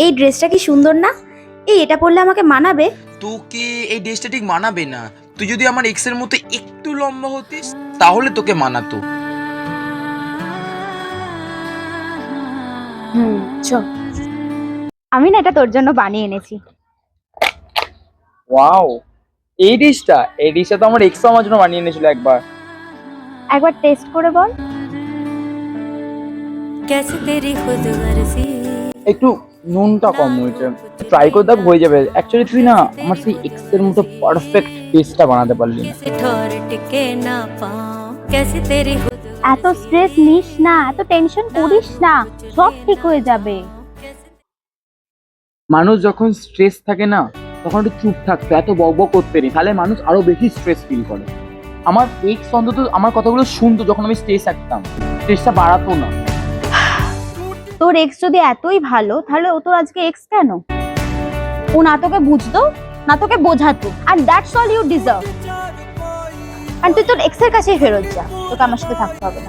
এই ড্রেসটা কি সুন্দর না? এটা পরলে আমাকে মানাবে? তোকে এই ড্রেসটা ঠিক মানাবে না। তুই যদি আমার এক্সের মতো একটু লম্বা হতিস তাহলে তোকে মানাতো। চ। আমি না এটা তোর জন্য বানিয়ে এনেছি। ওয়াও, এই ডিশটা তো আমার এক্স আমার জন্য বানিয়ে এনেছিল একবার। একবার টেস্ট করে বল। कैसे तेरी खुद गर्जी একটু নুনটা কম হয়েছে, ট্রাই করে দেখ, হয়ে যাবে। অ্যাকচুয়ালি তুই না আমার সেই এক্স এর মতো পারফেক্ট টেস্টটা বানাতে পারলি না। से ठोर टिके ना पाऊं कैसे तेरी खुद এত স্ট্রেস নিস না, এত টেনশন করিস না, সব ঠিক হয়ে যাবে। মানুষ যখন স্ট্রেস থাকে না তখন একটু চুপ থাকতো, এত বকবক করতে নেই, তাহলে মানুষ আরো বেশি স্ট্রেস ফিল করে। আমার এক্স অন্তত আমার কথাগুলো শুনতো যখন আমি স্ট্রেস থাকতাম, স্ট্রেসটা বাড়াতো না। তোর এক্স যদি এতই ভালো, তাহলে ও তোর আজকে এক্স কেন? ও না তোকে বুঝতো, না তোকে বোঝাতো, আর দ্যাটস অল ইউ ডিজার্ভ। আর তুই তোর এক্স এর কাছেই ফেরত যা, তোকে আমার সাথে থাকতে হবে না।